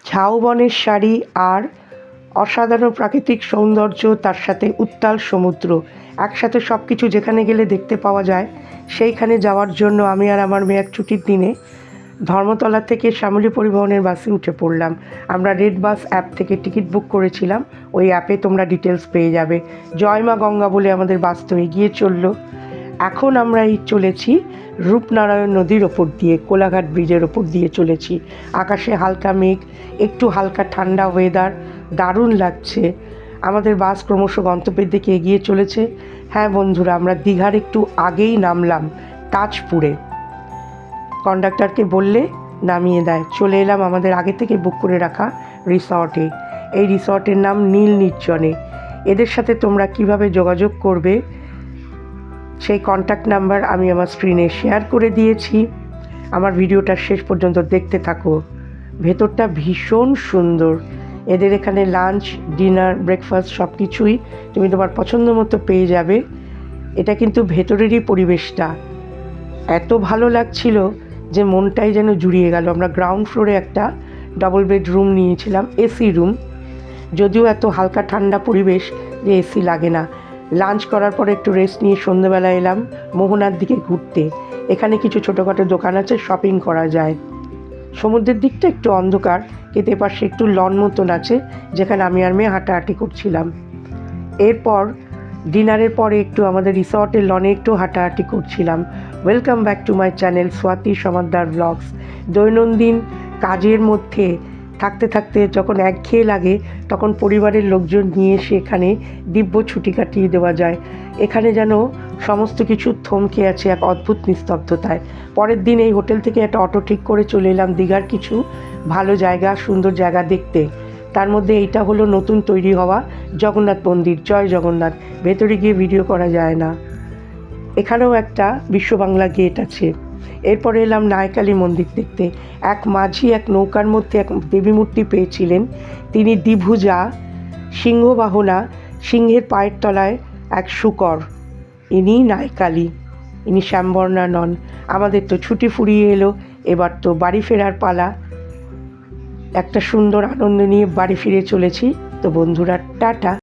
ঝাউবনের শাড়ি আর অসাধারণ প্রাকৃতিক সৌন্দর্য, তার সাথে উত্তাল সমুদ্র, একসাথে সব কিছু যেখানে গেলে দেখতে পাওয়া যায় সেইখানে যাওয়ার জন্য আমি আর আমার মেয়ে এক ছুটির দিনে ধর্মতলা থেকে শ্যামলী পরিবহনের বাসে উঠে পড়লাম। আমরা রেড বাস অ্যাপ থেকে টিকিট বুক করেছিলাম, ওই অ্যাপে তোমরা ডিটেলস পেয়ে যাবে। জয় মা গঙ্গা বলে আমাদের বাস তো এগিয়ে চললো। এখন আমরা চলেছি রূপনারায়ণ নদীর ওপর দিয়ে, কোলাঘাট ব্রিজের ওপর দিয়ে চলেছি। আকাশে হালকা মেঘ, একটু হালকা ঠান্ডা ওয়েদার, দারুণ লাগছে। আমাদের বাস ক্রমশ গন্তব্যের দিকে এগিয়ে চলেছে। হ্যাঁ বন্ধুরা, আমরা দীঘার একটু আগেই নামলাম, তাজপুরে। কন্ডাক্টরকে বললে নামিয়ে দেয়। চলে এলাম আমাদের আগে থেকে বুক করে রাখা রিসর্টে। এই রিসর্টের নাম নীল নির্জনে। এদের সাথে তোমরা কিভাবে যোগাযোগ করবে সেই কন্ট্যাক্ট নাম্বার আমি আমার স্ক্রিনে শেয়ার করে দিয়েছি। আমার ভিডিওটা শেষ পর্যন্ত দেখতে থাকো। ভেতরটা ভীষণ সুন্দর। এদের এখানে লাঞ্চ, ডিনার, ব্রেকফাস্ট সব কিছুই তুমি তোমার পছন্দ মতো পেয়ে যাবে। এটা কিন্তু ভেতরেরই পরিবেশটা এত ভালো লাগছিল যে মনটাই যেন জুড়িয়ে গেল। আমরা গ্রাউন্ড ফ্লোরে একটা ডাবল বেড রুম নিয়েছিলাম, এসি রুম, যদিও এত হালকা ঠান্ডা পরিবেশ যে এসি লাগে না। লাঞ্চ করার পরে একটু রেস্ট নিয়ে সন্ধ্যেবেলা এলাম মোহনার দিকে ঘুরতে। এখানে কিছু ছোটোখাটো দোকান আছে, শপিং করা যায়। সমুদ্রের দিকটা একটু অন্ধকার, কিন্তু এপাশে একটু লন মতন আছে যেখানে আমি আর মেয়ে হাঁটাহাঁটি করছিলাম। এরপর ডিনারের পরে একটু আমাদের রিসর্টের লনে একটু হাঁটাহাঁটি করছিলাম। Welcome back to my channel Swati Samaddar blogs. দৈনন্দিন কাজের মধ্যে থাকতে থাকতে যখন একঘেয়ে লাগে তখন পরিবারের লোকজন নিয়ে এসে এখানে দিব্য ছুটি কাটিয়ে দেওয়া যায়। এখানে যেন সমস্ত কিছু থমকে আছে এক অদ্ভুত নিস্তব্ধতায়। পরের দিন এই হোটেল থেকে একটা অটো ঠিক করে চলে এলাম দীঘার কিছু ভালো জায়গা, সুন্দর জায়গা দেখতে। তার মধ্যে এইটা হলো নতুন তৈরি হওয়া জগন্নাথ মন্দির। জয় জগন্নাথ। ভেতরে গিয়ে ভিডিও করা যায় না। এখানেও একটা বিশ্ব বাংলা গেট আছে। এরপরে এলাম নায়কালী মন্দির দেখতে। এক মাঝি এক নৌকার মধ্যে এক দেবী মূর্তি পেয়েছিলেন। তিনি দ্বিভুজা, সিংহবাহনা, সিংহের পায়ের তলায় এক শূকর। ইনি নায়কালী, ইনি শ্যামবর্ণা নন। আমাদের তো ছুটি ফুরিয়ে এলো, এবার তো বাড়ি ফেরার পালা। একটা সুন্দর আনন্দ নিয়ে বাড়ি ফিরে চলেছি। তো বন্ধুরা, টাটা।